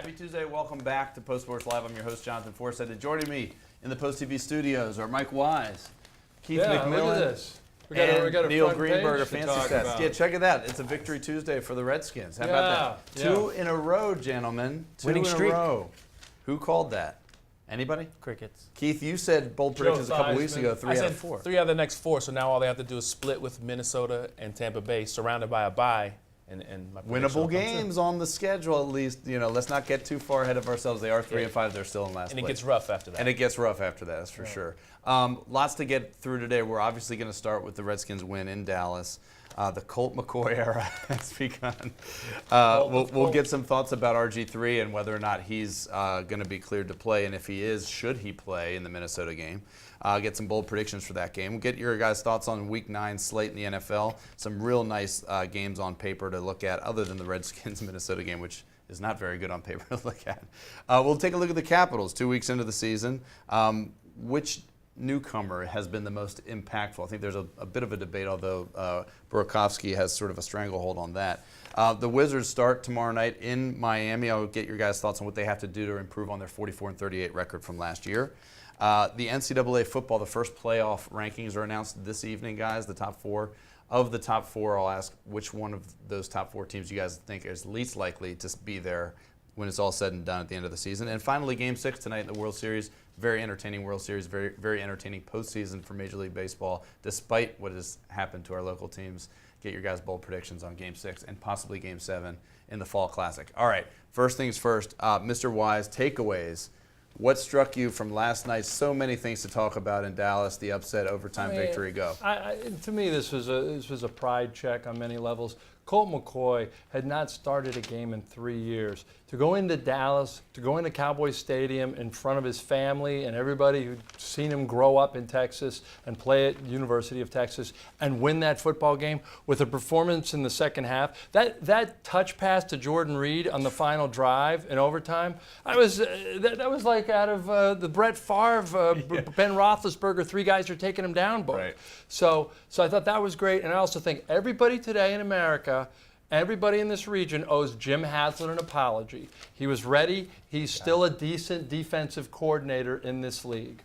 Happy Tuesday. Welcome back to Post Sports Live. I'm your host, Jonathan Forsett. And joining me in the Post TV studios are Mike Wise, Keith McMillan, look at this. We got a Neil front Greenberg page of to Fancy talk Stats. about. Yeah, check it out. It's a victory Tuesday for the Redskins. How about that? Yeah. Two in a row, gentlemen. Winning Two in streak. a row. Who called that? Anybody? Crickets. Keith, you said bold predictions a couple weeks ago, 3 I out said of 4. 3 out of the next 4, so now all they have to do is split with Minnesota and Tampa Bay, surrounded by a bye. And my prediction Winnable will come games on the schedule, at least. You know, let's not get too far ahead of ourselves. They are 3 and 5. They're still in last true. And place. it gets rough after that. And it gets rough after that, that's for sure. Lots to get through today. We're obviously going to start with the Redskins win in Dallas. The Colt McCoy era has begun. We'll get some thoughts about RGIII and whether or not he's going to be cleared to play, and if he is, should he play in the Minnesota game. Get some bold predictions for that game. We'll get your guys' thoughts on Week 9 slate in the NFL. Some real nice games on paper to look at, other than the Redskins-Minnesota game, which is not very good on paper to look at. We'll take a look at the Capitals 2 weeks into the season. Which newcomer has been the most impactful? I think there's a bit of a debate, although Burakovsky has sort of a stranglehold on that. The Wizards start tomorrow night in Miami. I'll get your guys' thoughts on what they have to do to improve on their 44-38 record from last year. The NCAA football, the first playoff rankings are announced this evening, guys, the top 4. Of the top 4, I'll ask which one of those top 4 teams you guys think is least likely to be there when it's all said and done at the end of the season. And finally, Game 6 tonight in the World Series. Very entertaining World Series, very, very entertaining postseason for Major League Baseball, despite what has happened to our local teams. Get your guys' bold predictions on Game 6 and possibly Game 7 in the Fall Classic. All right, first things first, Mr. Wise, takeaways. What struck you from last night? So many things to talk about in Dallas, the upset, overtime victory, go. To me, this was a pride check on many levels. Colt McCoy had not started a game in 3 years. To go into Dallas, to go into Cowboys Stadium in front of his family and everybody who'd seen him grow up in Texas and play at University of Texas and win that football game with a performance in the second half, that touch pass to Jordan Reed on the final drive in overtime, that was like out of the Brett Favre, Ben Roethlisberger, 3 guys are taking him down book. Right. So I thought that was great, and I also think everybody today in America, everybody in this region owes Jim Haslett an apology. He was ready. He's still a decent defensive coordinator in this league.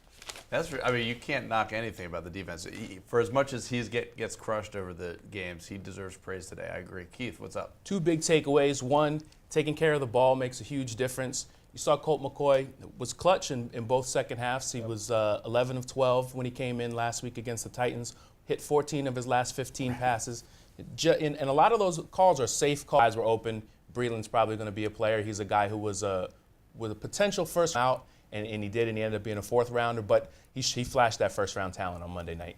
I mean, you can't knock anything about the defense. For as much as he gets crushed over the games, he deserves praise today. I agree. Keith, what's up? 2 big takeaways. One, taking care of the ball makes a huge difference. You saw Colt McCoy was clutch in both second halves. He was 11 of 12 when he came in last week against the Titans, hit 14 of his last 15 passes. And a lot of those calls are safe calls. Eyes were open. Breeland's probably going to be a player. He's a guy who was with a potential first out, and he did, and he ended up being a 4th rounder. But he flashed that first-round talent on Monday night.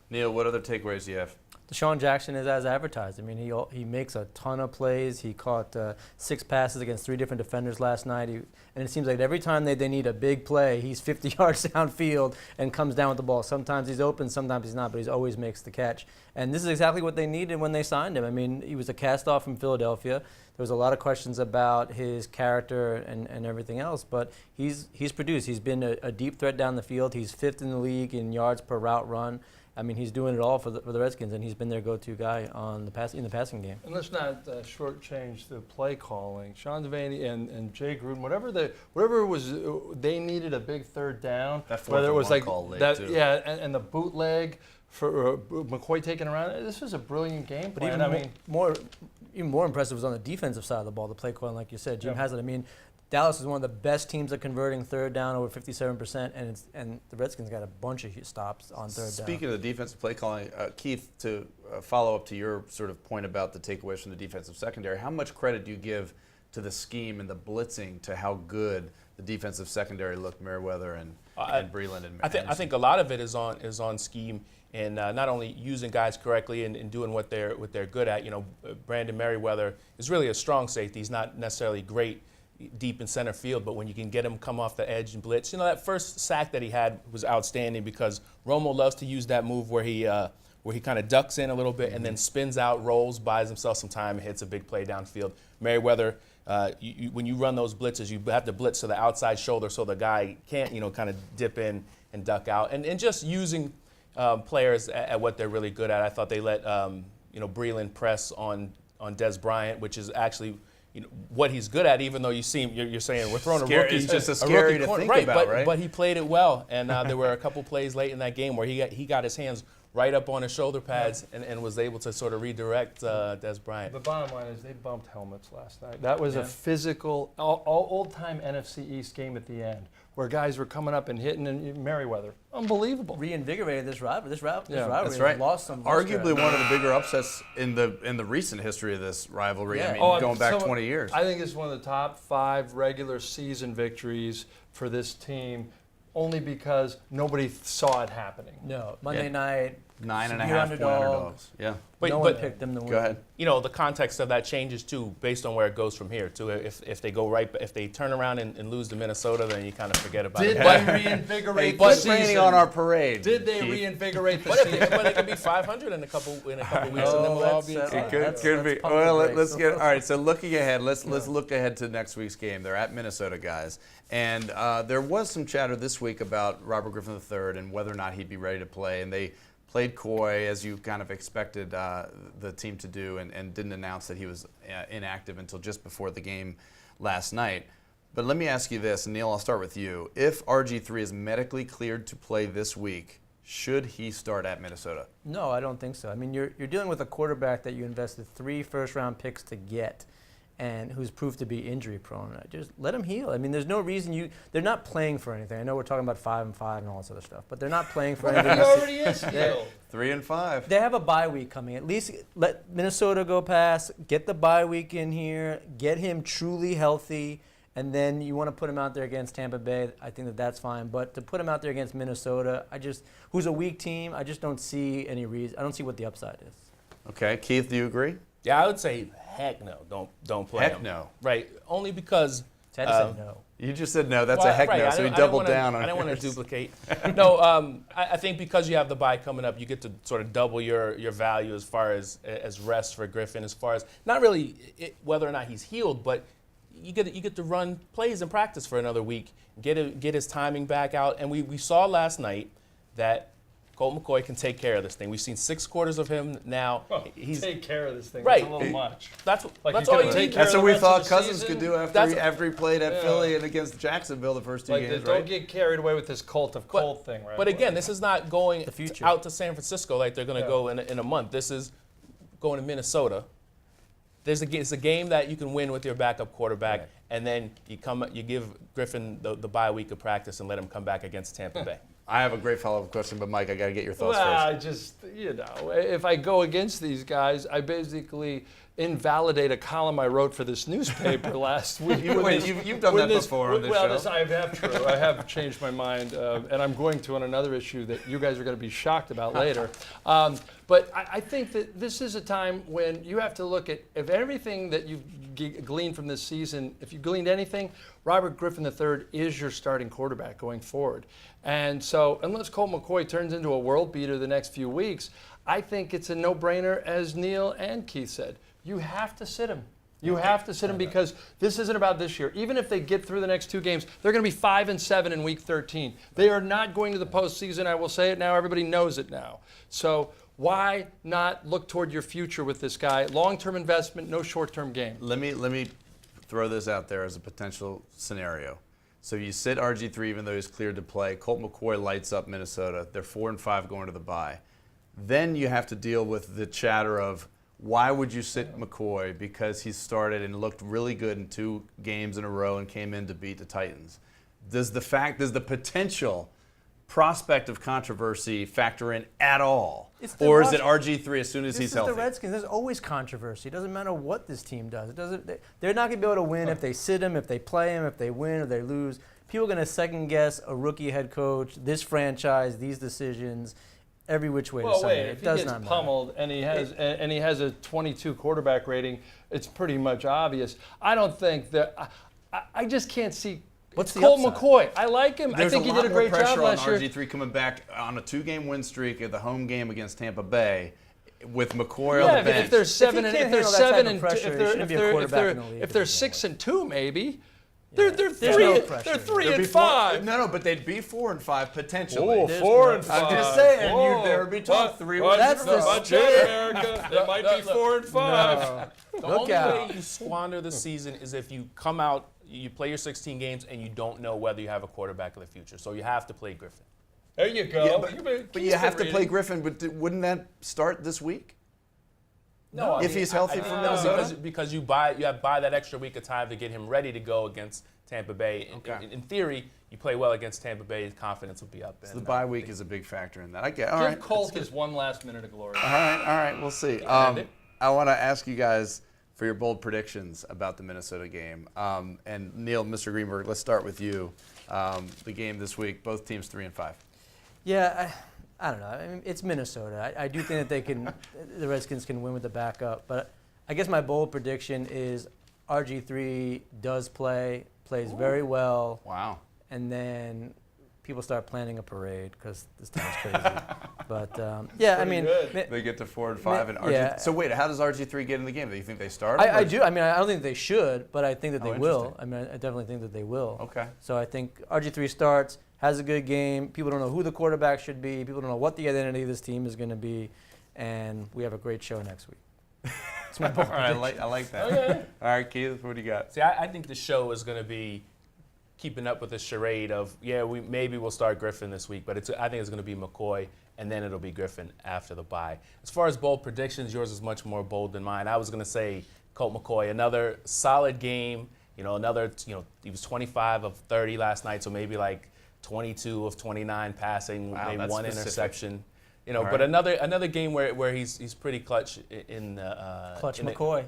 Neil, what other takeaways do you have? Deshaun Jackson is as advertised. I mean, he makes a ton of plays. He caught 6 passes against 3 different defenders last night. And it seems like every time they need a big play, he's 50 yards downfield and comes down with the ball. Sometimes he's open, sometimes he's not, but he always makes the catch. And this is exactly what they needed when they signed him. I mean, he was a cast-off from Philadelphia. There was a lot of questions about his character and everything else, but he's produced. He's been a deep threat down the field. He's 5th in the league in yards per route run. I mean, he's doing it all for the Redskins, and he's been their go-to guy in the passing game. And let's not shortchange the play calling. Sean Devaney and Jay Gruden, whatever it was, they needed a big 3rd down. Whether it was like that, too. Yeah, and the bootleg for McCoy taking around. This was a brilliant game plan. But even more impressive was on the defensive side of the ball, the play calling, like you said. Jim Haslett. I mean, Dallas is one of the best teams at converting 3rd down, over 57%, and the Redskins got a bunch of stops on 3rd down. Speaking of the defensive play calling, Keith, to follow up to your sort of point about the takeaways from the defensive secondary, how much credit do you give to the scheme and the blitzing to how good the defensive secondary looked, Merriweather and Breeland and I think a lot of it is on scheme and not only using guys correctly and doing what they're good at. You know, Brandon Merriweather is really a strong safety. He's not necessarily great deep in center field, but when you can get him come off the edge and blitz, you know, that first sack that he had was outstanding because Romo loves to use that move where he kind of ducks in a little bit and then spins out, rolls, buys himself some time, and hits a big play downfield. Merriweather, when you run those blitzes, you have to blitz to the outside shoulder so the guy can't, kind of dip in and duck out, and just using players at what they're really good at. I thought they let Breeland press on Des Bryant, which is actually what he's good at. Even though you're saying we're throwing Scary. a rookie, It's just a scary rookie to corner. think right, about, but, right? But he played it well, and there were a couple plays late in that game where he got his hands right up on his shoulder pads and was able to sort of redirect Des Bryant. The bottom line is they bumped helmets last night. That was a physical, old-time NFC East game at the end, where guys were coming up and hitting, and Merriweather, unbelievable. Reinvigorated this rivalry. This rivalry That's right. lost some luster. Arguably one of the bigger upsets in the recent history of this rivalry. Yeah. I mean, Oh, going back so 20 years. I think it's one of the top 5 regular season victories for this team, only because nobody saw it happening. No, Monday night. 9.5 severe point underdogs. Yeah. No one picked them to win. Go ahead. The context of that changes too, based on where it goes from here. Too, if they turn around and lose to Minnesota, then you kind of forget about Did it. they reinvigorate the Quit season? raining on our parade. Did they Keith. reinvigorate the But season? it could be 500 in a couple weeks, and then we'll all be That's- excited. It could be. pump Well, the let's brakes. get all right. So looking ahead, let's look ahead to next week's game. They're at Minnesota, guys, and there was some chatter this week about Robert Griffin III and whether or not he'd be ready to play, and they played coy, as you kind of expected the team to do, and didn't announce that he was inactive until just before the game last night. But let me ask you this, and Neil, I'll start with you. If RG3 is medically cleared to play this week, should he start at Minnesota? No, I don't think so. I mean, you're dealing with a quarterback that you invested 3 first-round picks to get, and who's proved to be injury prone. Just let him heal. I mean, there's no reason they're not playing for anything. I know we're talking about 5-5 and all this other stuff, but they're not playing for anything. He already is healed. 3-5. They have a bye week coming. At least let Minnesota go past, get the bye week in here, get him truly healthy, and then you want to put him out there against Tampa Bay. I think that's fine. But to put him out there against Minnesota, who's a weak team, I just don't see any reason. I don't see what the upside is. Okay, Keith, do you agree? Yeah, I would say heck no, don't play Heck him. no. Right, only because. Ted said no. You just said no. That's a heck no. So we doubled down on. I didn't want to yours. duplicate. No, I think because you have the bye coming up, you get to sort of double your value as far as rest for Griffin. As far as not really whether or not he's healed, but you get to run plays in practice for another week, get his timing back out, and we saw last night that Colt McCoy can take care of this thing. We've seen 6 quarters of him now. He's Take care of this thing. Right. It's a little much. that's Like, that's you all couldn't you take need. care That's of what the we rest thought of the Cousins season. could do That's- after he played at Yeah. Philly and against Jacksonville the first 2 Like, games, don't right? get carried away with this cult of Colt thing, right? But again, this is not going The future. out to San Francisco like they're going to Yeah. go in a month. This is going to Minnesota. It's a game that you can win with your backup quarterback, Right. and then you give Griffin the bye week of practice and let him come back against Tampa Bay. I have a great follow-up question, but Mike, I got to get your thoughts Well, first. I just, if I go against these guys, I basically invalidate a column I wrote for this newspaper last week. You've done that before on this show. I have true. I have changed my mind, and I'm going to on another issue that you guys are going to be shocked about later. But I think that this is a time when you have to look at, if everything that you've gleaned from this season, if you gleaned anything, Robert Griffin III is your starting quarterback going forward. And so unless Colt McCoy turns into a world beater the next few weeks, I think it's a no-brainer, as Neil and Keith said. You have to sit him. You have to sit him because this isn't about this year. Even if they get through the next 2 games, they're going to be 5-7 in Week 13. They are not going to the postseason. I will say it now. Everybody knows it now. So why not look toward your future with this guy? Long-term investment, no short-term gain. Let me throw this out there as a potential scenario. So you sit RG3 even though he's cleared to play. Colt McCoy lights up Minnesota. They're 4-5 going to the bye. Then you have to deal with the chatter of why would you sit McCoy because he started and looked really good in 2 games in a row and came in to beat the Titans. Does the potential prospect of controversy factor in at all? Or is it RG3 as soon as he's healthy? This is the Redskins. There's always controversy. It doesn't matter what this team does. They're not going to be able to win if they sit him, if they play him, if they win or they lose. People are going to second guess a rookie head coach, this franchise, these decisions, every which way to Well, Sunday. wait, It if he does gets not matter. pummeled and he has a 22 quarterback rating, it's pretty much obvious. I don't think that I just can't see. What's It's the Colt upside? McCoy. I like him. There's I think he lot did a more great job pressure last on year. RG3 coming back on a 2-game win streak at the home game against Tampa Bay with McCoy Yeah, on the bench. if they're 7 he and can't if they're handle that type 7 of and pressure, he shouldn't be a quarterback in the league if to they're begin 6-2 maybe, They're There's three. no pressure. They're 3 They'd and be four- 5. No, but they'd be 4 and 5 potentially. Oh, There's 4 no- and 5. I'm just saying, Whoa. there would be talk 3 What? wins. That's No, the watch spirit. out, America. They might be 4 and 5. The Look only out. way you squander the season is if you come out, you play your 16 games, and you don't know whether you have a quarterback in the future. So you have to play Griffin. There you go. Yeah, but you have to play Griffin. But wouldn't that start this week? No, I If mean, he's healthy I for think Minnesota? because you buy that extra week of time to get him ready to go against Tampa Bay. Okay. In theory, you play well against Tampa Bay, his confidence will be up. So the bye week is a big factor in that. I get. All Give right. Colt his one last minute of glory. All right. We'll see. Andy? I want to ask you guys for your bold predictions about the Minnesota game. And Neil, Mr. Greenberg, let's start with you. The game this week, both teams 3 and 5. Yeah, I don't know. I mean, it's Minnesota. I do think that the Redskins can win with the backup. But I guess my bold prediction is RG3 plays very well, Wow. and then people start planning a parade because this town's crazy. But yeah, I mean, good. They get to 4 and 5, and RG. Yeah. So wait, how does RG3 get in the game? Do you think they start? I do. I mean, I don't think they should, but I think that Oh, they will. interesting. I mean, I definitely think that they will. Okay. So I think RG3 starts, has a good game. People don't know who the quarterback should be. People don't know what the identity of this team is going to be, and we have a great show next week. It's my bold All right, prediction. I like that. Okay. All right, Keith, what do you got? See, I think the show is going to be keeping up with the charade of, we'll start Griffin this week, but I think it's going to be McCoy, and then it'll be Griffin after the bye. As far as bold predictions, yours is much more bold than mine. I was going to say Colt McCoy, another solid game. He was 25 of 30 last night, so maybe like 22 of 29 passing, Wow, maybe that's one specific. interception. All But right. another game where he's pretty clutch in Clutch in the- McCoy.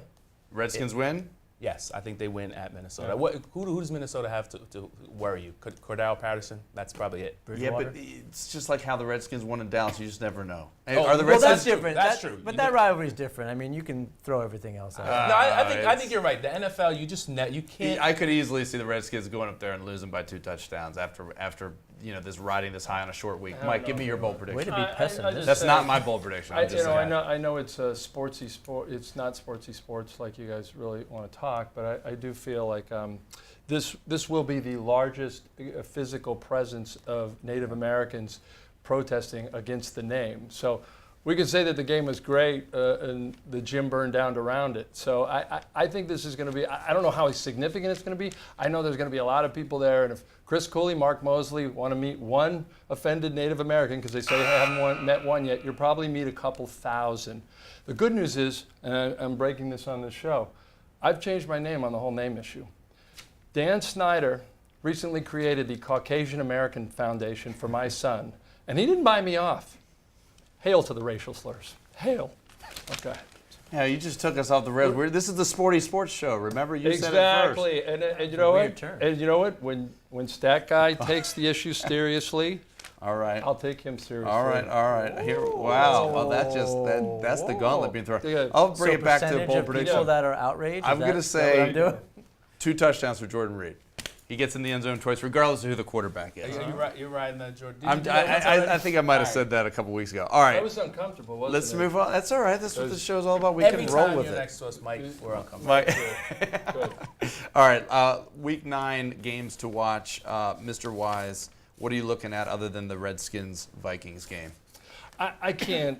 Redskins win? Yes, I think they win at Minnesota. Yeah. Who does Minnesota have to worry you? Cordell Patterson? That's probably it. Yeah, Bridgewater. but it's just like how the Redskins won in Dallas. You just never know. Hey, Oh, are the well, Well, Redskins? that's different. That's true. But You that know- rivalry is different. I mean, you can throw everything else out. No, I it's- think you're right. The NFL, you just you can't. I could easily see the Redskins going up there and losing by 2 touchdowns after this riding this high on a short week. I Mike, don't give me know. your bold Way prediction. to be I pessimistic. just That's say- not my bold prediction. I'm just saying. I know it's a sportsy sport. It's not sportsy sports like you guys really want to talk, but I do feel like this will be the largest physical presence of Native Americans protesting against the name. So we could say that the game was great and the gym burned down around it. So I think this is going to be, I don't know how significant it's going to be. I know there's going to be a lot of people there. And if Chris Cooley, Mark Mosley want to meet one offended Native American because they say they haven't met one yet, you'll probably meet a couple thousand. The good news is, and I'm breaking this on the show, I've changed my name on the whole name issue. Dan Snyder recently created the Caucasian American Foundation for my son, and he didn't buy me off. Hail to the racial slurs. Hail. Okay. Yeah, you just took us off the rails. This is the Sporty Sports Show. Remember, you said it first. Exactly. And you know weird what? term. And you know what? When Stat Guy takes the issue seriously, All right. I'll take him seriously. All right. Here, wow. Well, that's the gauntlet being thrown. Yeah. I'll bring So it back to the percentage bold of prediction. people that are outraged. I'm gonna is that what I'm say- doing? 2 touchdowns for Jordan Reed. He gets in the end zone twice, regardless of who the quarterback is. You're riding that, Jordan. I think I might have said that a couple weeks ago. All right. That was uncomfortable, wasn't Let's it? move on. That's all right. That's what the show's all about. We Every can roll time with you're it. next to us, Mike, we're uncomfortable. Mike. Good. All right. Week 9 games to watch. Mr. Wise, what are you looking at other than the Redskins-Vikings game? I can't,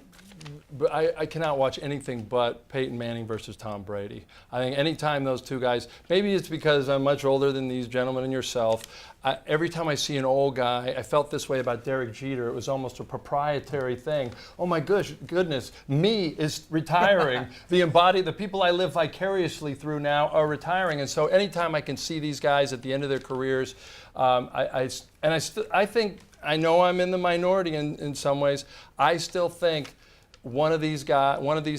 but I cannot watch anything but Peyton Manning versus Tom Brady. I think anytime those two guys, maybe it's because I'm much older than these gentlemen and yourself. Every time I see an old guy, I felt this way about Derek Jeter. It was almost a proprietary thing. Oh my goodness, me is retiring. The people I live vicariously through now are retiring, and so anytime I can see these guys at the end of their careers, I think. I know I'm in the minority in some ways. I still think one of these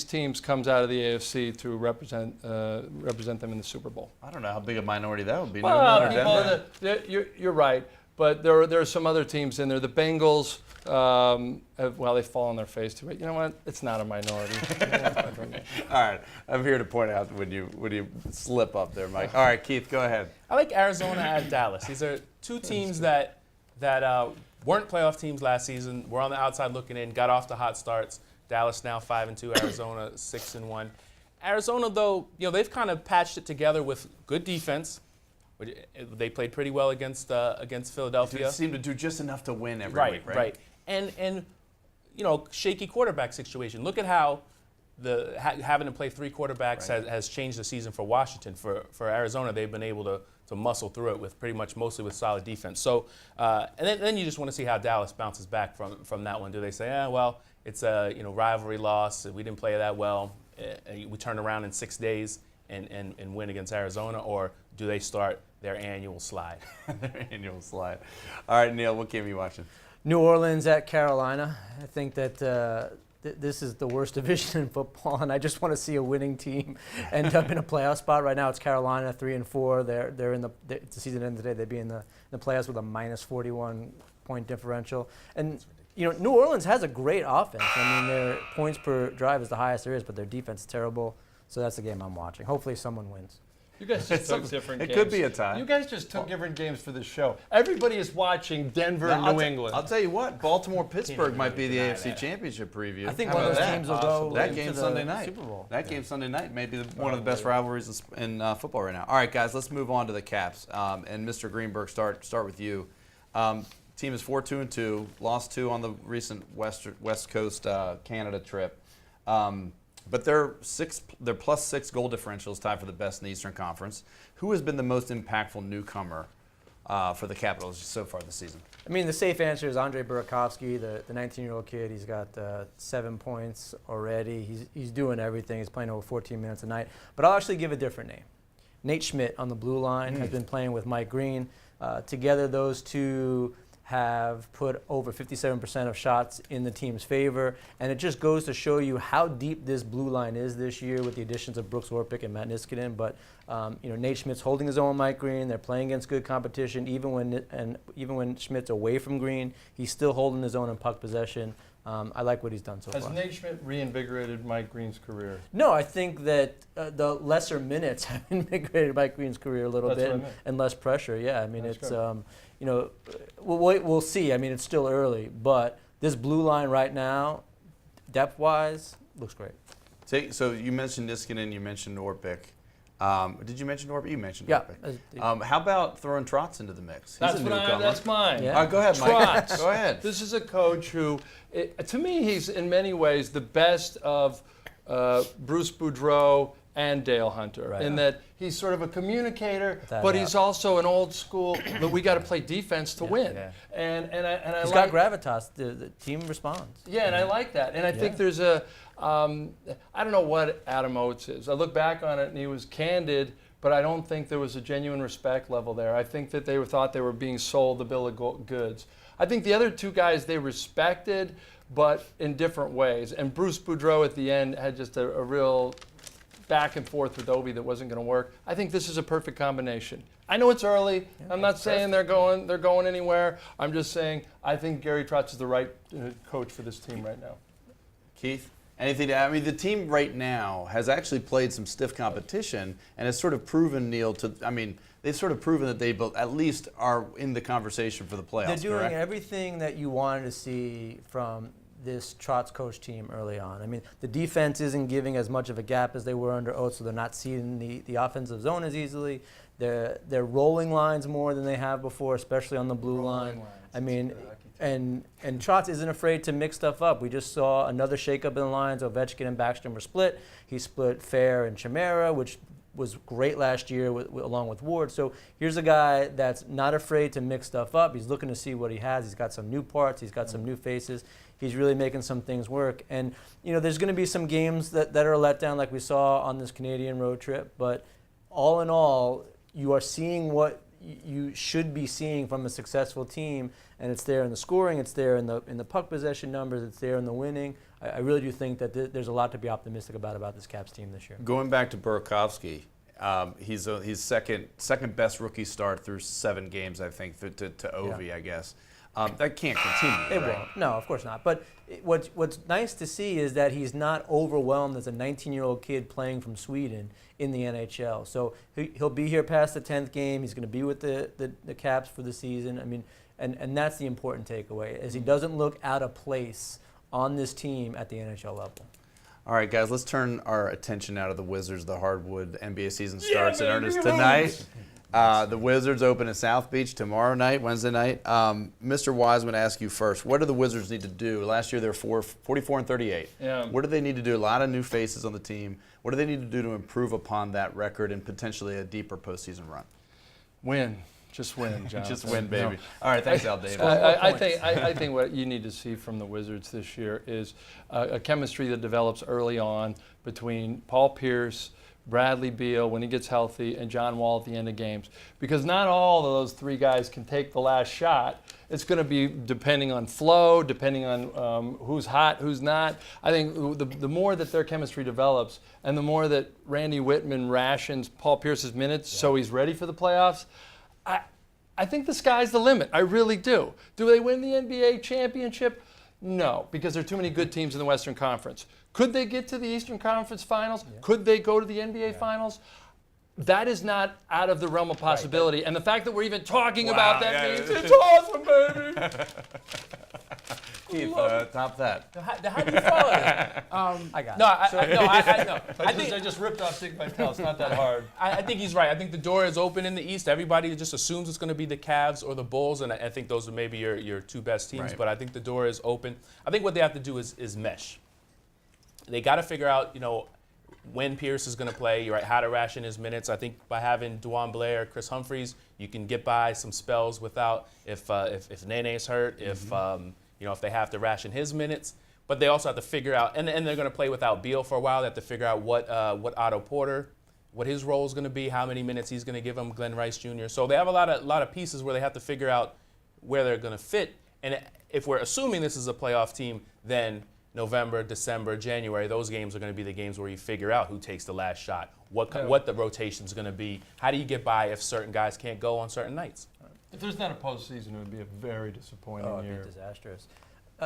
teams comes out of the AFC to represent them in the Super Bowl. I don't know how big a minority that would be. Well, New England or Denver? you're right, but there are some other teams in there. The Bengals, they fall on their face too. But you know what? It's not a minority. All right. I'm here to point out when you slip up there, Mike. All right, Keith, go ahead. I like Arizona at Dallas. These are two teams that weren't playoff teams last season. Were on the outside looking in, got off to hot starts. Dallas now 5-2, Arizona 6-1. Arizona, though, they've kind of patched it together with good defense, They played pretty well against Philadelphia. They seem to do just enough to win every Right, week, right? right. And shaky quarterback situation. Look at how having to play 3 quarterbacks has changed the season for Washington. For Arizona, they've been able to muscle through it with mostly with solid defense. So and then you just want to see how Dallas bounces back from that one. Do they say, well, it's a rivalry loss, we didn't play that well, we turn around in 6 days and win against Arizona, or do they start their annual slide? Their annual slide. All right, Neil, what game are you watching? New Orleans at Carolina. I think that this is the worst division in football, and I just want to see a winning team end up in a playoff spot. Right now, it's Carolina 3-4. They're in the season end today. They'd be in the playoffs with a minus 41 point differential. And New Orleans has a great offense. I mean, their points per drive is the highest there is, but their defense is terrible. So that's the game I'm watching. Hopefully, someone wins. You guys just took different games. It could be a tie. You guys just took different games for this show. Everybody is watching Denver and New England. I'll tell you what, Baltimore-Pittsburgh might be the AFC Championship preview. I think How one of about those that? teams will go That into game the Sunday night. Super Bowl. That game Sunday night may be one of the best rivalries in football right now. All right, guys, let's move on to the Caps. And Mr. Greenberg, start with you. Team is 4-2-2, lost 2 on the recent West Coast Canada trip. But their +6 goal differential is tied for the best in the Eastern Conference. Who has been the most impactful newcomer for the Capitals so far this season? I mean, the safe answer is Andrei Burakovsky, the 19-year-old kid. He's got 7 points already. He's doing everything. He's playing over 14 minutes a night. But I'll actually give a different name. Nate Schmidt on the blue line has been playing with Mike Green. Together, those two have put over 57% of shots in the team's favor, and it just goes to show you how deep this blue line is this year with the additions of Brooks Orpik and Matt Niskanen. But Nate Schmidt's holding his own with Mike Green. They're playing against good competition, even when Schmidt's away from Green, he's still holding his own in puck possession. I like what he's done so far. Has Nate Schmidt reinvigorated Mike Green's career? No, I think that the lesser minutes have invigorated Mike Green's career a little bit and less pressure. Yeah, I mean, it's we'll see. I mean, it's still early, but this blue line right now, depth-wise, looks great. So you mentioned Niskanen, you mentioned Orpik. Did you mention Orpik? You mentioned Yeah. Orpik. How about throwing Trotz into the mix? That's mine. Yeah. Go ahead, Mike. Trotz. Go ahead. This is a coach who, to me, he's in many ways the best of Bruce Boudreau and Dale Hunter, in that he's sort of a communicator, but he's also an old school. But we got to play defense to win, and I He's like, got gravitas. The team responds. Yeah, and I like that, and I think there's a. I don't know what Adam Oates is. I look back on it, and he was candid, but I don't think there was a genuine respect level there. I think that they thought they were being sold the bill of goods. I think the other two guys they respected, but in different ways. And Bruce Boudreau at the end had just a real back and forth with Obi that wasn't going to work. I think this is a perfect combination. I know it's early. I'm not saying they're going anywhere. I'm just saying I think Gary Trotz is the right coach for this team right now. Keith? Anything to add? I mean, the team right now has actually played some stiff competition and has sort of proven, Neil, they've sort of proven that they at least are in the conversation for the playoffs. They're doing correct? everything that you wanted to see from this Trotz coach team early on. I mean, the defense isn't giving as much of a gap as they were under Oates, so they're not seeing the offensive zone as easily. They're rolling lines more than they have before, especially on the blue line. I mean, and Trotz isn't afraid to mix stuff up. We just saw another shakeup in the lines. Ovechkin and Backstrom were split. He split Fair and Chimera, which was great last year along with Ward. So here's a guy that's not afraid to mix stuff up. He's looking to see what he has. He's got some new parts. He's got some new faces. He's really making some things work. And, there's going to be some games that are a letdown like we saw on this Canadian road trip. But all in all, you are seeing what you should be seeing from a successful team, and it's there in the scoring, it's there in the puck possession numbers, it's there in the winning. I really do think that there's a lot to be optimistic about this Caps team this year. Going back to Burakovsky, he's second best rookie start through 7 games, I think, to Ovi, I guess. That can't continue. It won't. No, of course not. But what's nice to see is that he's not overwhelmed as a 19-year-old kid playing from Sweden in the NHL. So he'll be here past the 10th game. He's going to be with the Caps for the season. I mean, and that's the important takeaway, is he doesn't look out of place on this team at the NHL level. All right, guys, let's turn our attention out of the Wizards. The hardwood NBA season starts in earnest tonight. The Wizards open in South Beach tomorrow night, Wednesday night. Mr. Wiseman, ask you first. What do the Wizards need to do? Last year they were 44-38. Yeah. What do they need to do? A lot of new faces on the team. What do they need to do to improve upon that record and potentially a deeper postseason run? Win. Just win, John. Just win, baby. No. All right, thanks, Al Davis. I think what you need to see from the Wizards this year is a chemistry that develops early on between Paul Pierce, Bradley Beal when he gets healthy, and John Wall at the end of games. Because not all of those three guys can take the last shot. It's going to be depending on flow, depending on who's hot, who's not. I think the more that their chemistry develops and the more that Randy Whitman rations Paul Pierce's minutes so he's ready for the playoffs, I think the sky's the limit. I really do. Do they win the NBA championship? No, because there are too many good teams in the Western Conference. Could they get to the Eastern Conference Finals? Yeah. Could they go to the NBA Finals? That is not out of the realm of possibility. Right. And the fact that we're even talking about that means it's awesome, baby. Keith, top that. How do you follow it? I got it. I just ripped off Sig Vitale. It's not that hard. I think he's right. I think the door is open in the East. Everybody just assumes it's going to be the Cavs or the Bulls, and I think those are maybe your two best teams. Right. But I think the door is open. I think what they have to do is mesh. They got to figure out, when Pierce is going to play, right, how to ration his minutes. I think by having DeJuan Blair, Chris Humphries, you can get by some spells without if Nene's hurt, if they have to ration his minutes. But they also have to figure out, and they're going to play without Beal for a while. They have to figure out what Otto Porter, what his role is going to be, how many minutes he's going to give him, Glenn Rice Jr. So they have a lot of pieces where they have to figure out where they're going to fit. And if we're assuming this is a playoff team, then November, December, January, those games are going to be the games where you figure out who takes the last shot, what the rotation is going to be, how do you get by if certain guys can't go on certain nights. If there's not a postseason, it would be a very disappointing year. It'd be disastrous.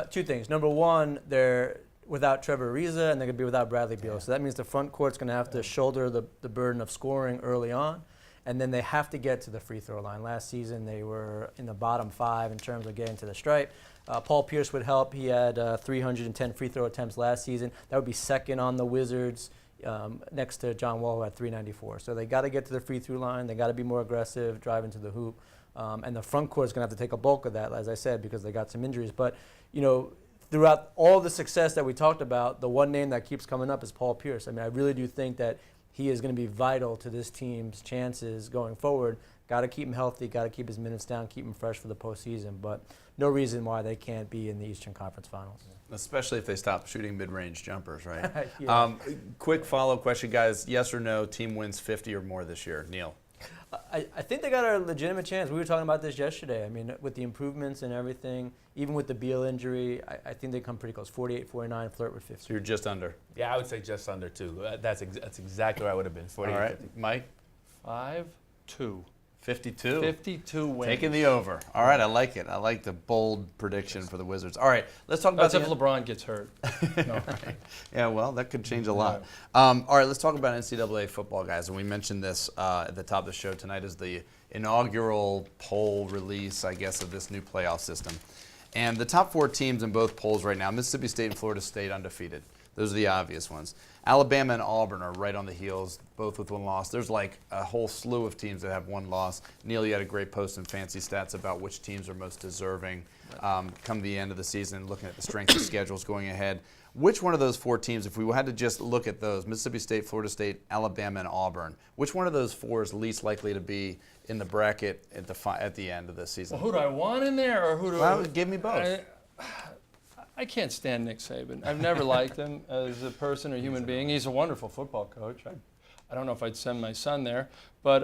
Two things. Number one, they're without Trevor Ariza, and they're going to be without Bradley Beal. Yeah. So that means the front court's going to have to shoulder the burden of scoring early on, and then they have to get to the free throw line. Last season, they were in the bottom 5 in terms of getting to the stripe. Paul Pierce would help. He had 310 free throw attempts last season. That would be second on the Wizards, next to John Wall, who had 394. So they got to get to the free throw line. They got to be more aggressive, drive into the hoop. And the front court is going to have to take a bulk of that, as I said, because they got some injuries. But, throughout all the success that we talked about, the one name that keeps coming up is Paul Pierce. I mean, I really do think that he is going to be vital to this team's chances going forward. Got to keep him healthy, got to keep his minutes down, keep him fresh for the postseason. But no reason why they can't be in the Eastern Conference Finals. Especially if they stop shooting mid-range jumpers, right? Yeah. Quick follow-up question, guys. Yes or no, team wins 50 or more this year? Neil? I think they got a legitimate chance. We were talking about this yesterday. I mean, with the improvements and everything, even with the Beal injury, I think they come pretty close. 48, 49, flirt with 50. So you're just under. Yeah, I would say just under 2. That's exactly where I would have been. 48, all right, 50. Mike? 5-2. 52. 52 wins. Taking the over. All right, I like it. I like the bold prediction for the Wizards. All right, let's talk about That's if LeBron gets hurt. No. Right. Yeah, well, that could change a lot. All right, let's talk about NCAA football, guys. And we mentioned this at the top of the show. Tonight is the inaugural poll release, I guess, of this new playoff system. And the top 4 teams in both polls right now, Mississippi State and Florida State undefeated. Those are the obvious ones. Alabama and Auburn are right on the heels, both with 1 loss. There's like a whole slew of teams that have 1 loss. Neil, you had a great post and fancy stats about which teams are most deserving come the end of the season, looking at the strength of schedules going ahead. Which one of those 4 teams, if we had to just look at those, Mississippi State, Florida State, Alabama, and Auburn, which one of those 4 is least likely to be in the bracket at the end of the season? Well, who do I want in there, or who do Well, give me both. I can't stand Nick Saban. I've never liked him as a person or human being. He's a wonderful football coach. I don't know if I'd send my son there, but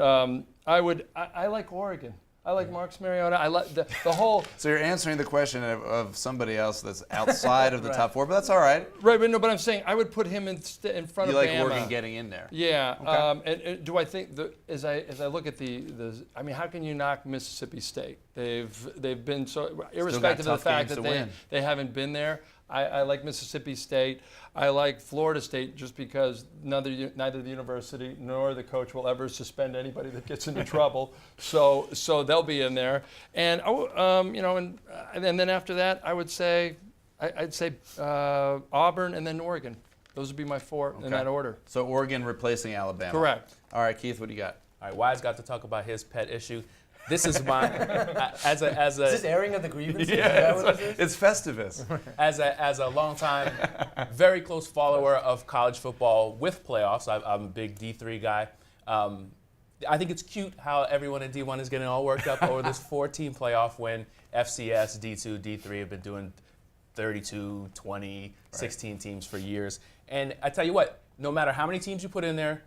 I like Oregon. I like Marcus Mariota. I like the whole. So you're answering the question of somebody else that's outside of the top 4, but that's all right. Right, but I'm saying I would put him in front you of like Bama. Oregon getting in there. Yeah. Okay. And do I think as I look at I mean, how can you knock Mississippi State? They've been so, irrespective of the fact that they haven't been there. I like Mississippi State. I like Florida State just because neither the university nor the coach will ever suspend anybody that gets into trouble. So they'll be in there. And and then after that, I would say I'd say Auburn and then Oregon. Those would be my 4 in that order. So Oregon replacing Alabama. Correct. All right, Keith, what do you got? All right, Wise got to talk about his pet issue. This is mine. As a Is this airing of the grievances? Is Yeah, that what this is? it's Festivus. as a longtime, very close follower of college football with playoffs. I'm a big D3 guy. I think it's cute how everyone in D1 is getting all worked up over this 4-team playoff win. FCS, D2, D3 have been doing 32, 20, 16 teams for years. And I tell you what, no matter how many teams you put in there,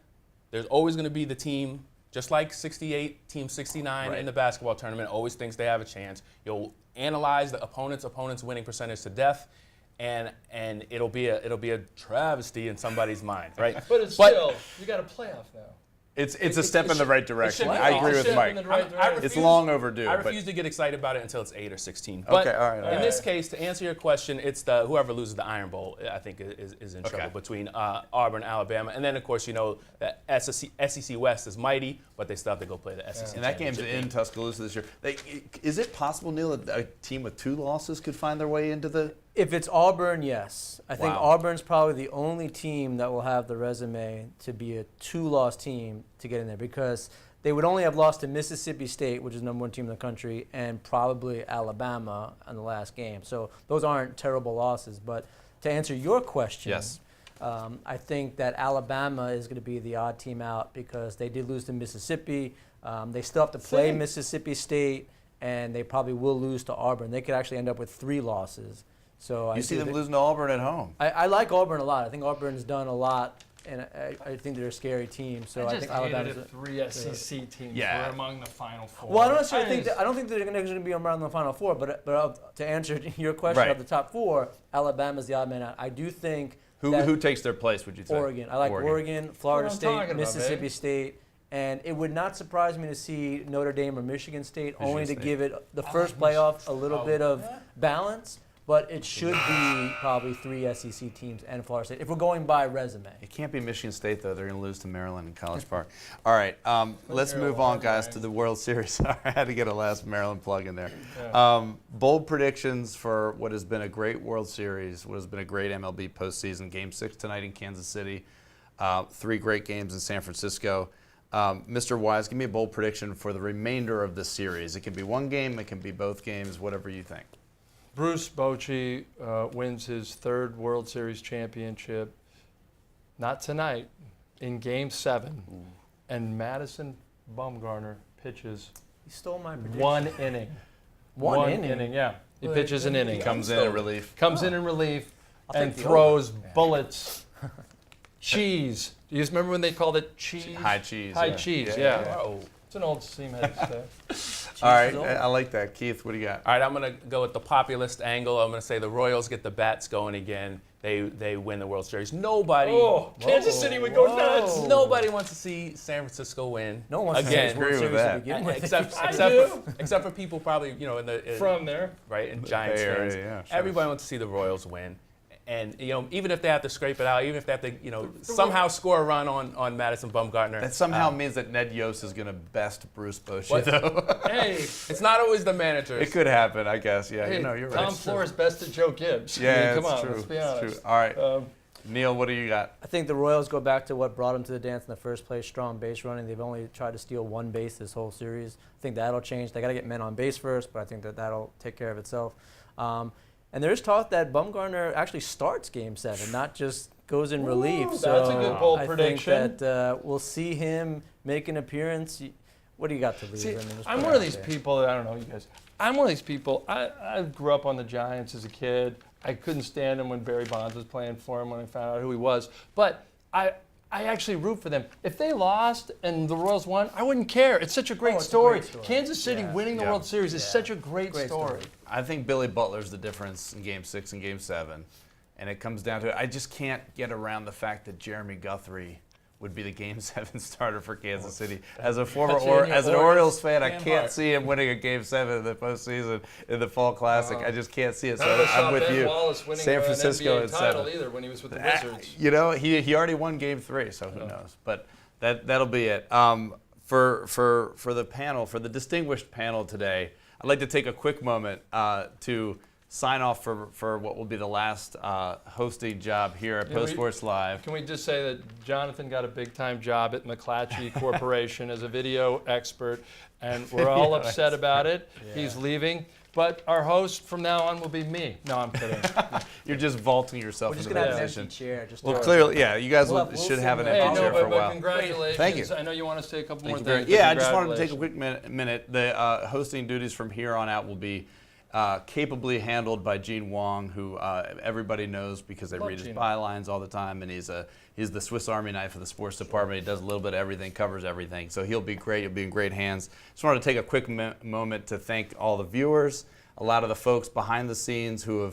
there's always going to be the team, just like 68, Team 69 in the basketball tournament, always thinks they have a chance. You'll analyze the opponent's winning percentage to death, and it'll be a travesty in somebody's mind, right? But still, you got a playoff now. It's a step in the right direction. should be I agree with step Mike. in the right direction. It's long overdue. I but- refuse to get excited about it until it's 8 or 16. But Okay, all right, all in right. this case, to answer your question, it's the whoever loses the Iron Bowl, I think, is in trouble between Auburn, Alabama, and then of course the SEC West is mighty, but they still have to go play the SEC. And that game's championship in Tuscaloosa this year. Is it possible, Neil, that a team with 2 losses could find their way into the? If it's Auburn, yes. I think Wow. Auburn's probably the only team that will have the resume to be a 2-loss team to get in there, because they would only have lost to Mississippi State, which is the #1 team in the country, and probably Alabama in the last game. So those aren't terrible losses. But to answer your question, Yes. I think that Alabama is going to be the odd team out because they did lose to Mississippi. They still have to play Mississippi State, and they probably will lose to Auburn. They could actually end up with 3 losses. So You see them losing to Auburn at home. I like Auburn a lot. I think Auburn's done a lot, and I think they're a scary team. So I think Alabama's. If 3 SEC teams Yeah. were among the Final Four. Well, I don't necessarily think that. I don't think they're going to be around the Final Four. But to answer your question, Right. of the top 4, Alabama's the odd man out. I do think Who takes their place, would you say? Oregon. I like Oregon, Florida That's what I'm talking State, about, Mississippi baby. State. And it would not surprise me to see Notre Dame or Michigan State, only to State. give it the first playoff a little bit of balance. But it should be probably 3 SEC teams and Florida State, if we're going by resume. It can't be Michigan State, though. They're going to lose to Maryland in College Park. All right, let's move on, guys, to the World Series. Sorry, I had to get a last Maryland plug in there. Bold predictions for what has been a great World Series, what has been a great MLB postseason. Game 6 tonight in Kansas City. 3 great games in San Francisco. Mr. Wise, give me a bold prediction for the remainder of this series. It can be one game, it can be both games, whatever you think. Bruce Bochy wins his 3rd World Series championship, not tonight, in Game 7. And Madison Bumgarner pitches You stole my prediction. 1 inning. One inning? Yeah. He pitches an inning. Comes in relief. Comes in relief I'll and take the throws bullets. Cheese. Do you remember when they called it cheese? High cheese. High yeah. cheese, Yeah. yeah. Oh. It's an old Seaman stuff. All right, over. I like that. Keith, what do you got? All right, I'm going to go with the populist angle. I'm going to say the Royals get the bats going again. They win the World Series. Nobody Kansas City would go nuts. Nobody wants to see San Francisco win. No one wants again. to see World agree with Series to that. begin with. Except for people probably From there. right in Giants Bay Area, fans. yeah, sure. Everybody wants to see the Royals win. And even if they have to scrape it out, even if they have to somehow score a run on Madison Bumgarner, That somehow means that Ned Yost is going to best Bruce Bochy, though. Hey, it's not always the managers. It could happen, I guess. Yeah, hey, you're right. Tom Flores bested Joe Gibbs. Yeah, come it's on, true. let's be It's honest. true. All right, Neil, what do you got? I think the Royals go back to what brought them to the dance in the first place, strong base running. They've only tried to steal 1 base this whole series. I think that'll change. They got to get men on base first, but I think that'll take care of itself. And there's talk that Bumgarner actually starts Game 7, not just goes in relief. that's So a good bold I prediction. think that we'll see him make an appearance. What do you got to lose? See, I mean, just I'm put it one of out these there. people that, I don't know, you guys. I'm one of these people, I grew up on the Giants as a kid. I couldn't stand him when Barry Bonds was playing for him when I found out who he was. But I actually root for them. If they lost and the Royals won, I wouldn't care. It's such a great, it's a story. great story. Kansas City Yeah. winning the Yeah. World Series is such a great, Great story. story. I think Billy Butler's the difference in Game 6 and Game 7. And it comes down to it. I just can't get around the fact that Jeremy Guthrie would be the Game 7 starter for Kansas City. As a former as an Orioles fan, I can't see him winning a Game 7 in the postseason in the Fall Classic. I just can't see it. So I'm with you. Winning San Francisco an at NBA title 7. either when he was with the Wizards. You know, he already won Game 3, so who knows? But that'll be it. For the panel, for the distinguished panel today, I'd like to take a quick moment to sign off for what will be the last hosting job here at Post Sports Live. Can we just say that Jonathan got a big-time job at McClatchy Corporation as a video expert, and we're all upset about it. Yeah. He's leaving. But our host from now on will be me. No, I'm kidding. You're just vaulting yourself We're just into gonna the have position. an empty chair. Just Well, clearly, yeah, you guys we'll should have an sit empty there. chair for a but while. congratulations. Thank you. I know you want to say a couple more Thank you very- things. Yeah, but I just wanted to take a congratulations. quick minute. The hosting duties from here on out will be capably handled by Gene Wong, who everybody knows because they Love read his Gene. bylines all the time, and he's the Swiss Army knife of the sports department. He does a little bit of everything, covers everything. So he'll be great. He'll be in great hands. Just wanted to take a quick moment to thank all the viewers, a lot of the folks behind the scenes who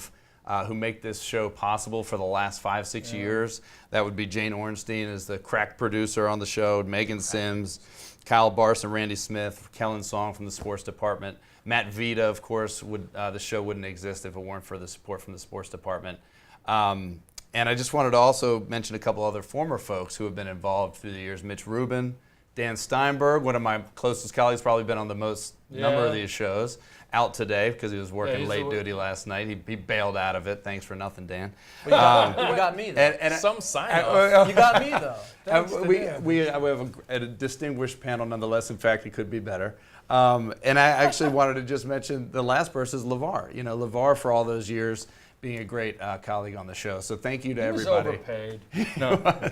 make this show possible for the last 5-6 years. That would be Jane Ornstein as the crack producer on the show, Megan Sims, Kyle Barson, Randy Smith, Kellen Song from the sports department. Matt Vita, of course, the show wouldn't exist if it weren't for the support from the sports department. And I just wanted to also mention a couple other former folks who have been involved through the years. Mitch Rubin, Dan Steinberg, one of my closest colleagues, probably been on the most number of these shows, out today because he was working he's late duty last night. He bailed out of it. Thanks for nothing, Dan. you got me though. And Some sign off. You got me though. Thanks to Dan. we have a distinguished panel nonetheless. In fact, it could be better. And I actually wanted to just mention the last person is LeVar. You know, LeVar for all those years being a great colleague on the show. So thank you to everybody. He was overpaid. No.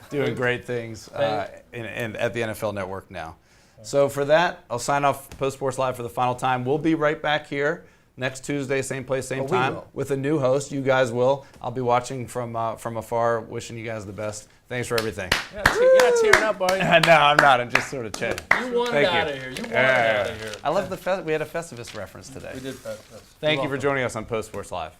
Doing great things and at the NFL Network now. So for that, I'll sign off Post Sports Live for the final time. We'll be right back here next Tuesday, same place, same time, with a new host. You guys will. I'll be watching from afar, wishing you guys the best. Thanks for everything. You're not tearing up, are you? No, I'm not. I'm just sort of chatting. You wanted out of here. You wanted out of here. I love we had a Festivus reference today. We did that. Thank you for joining us on Post Sports Live.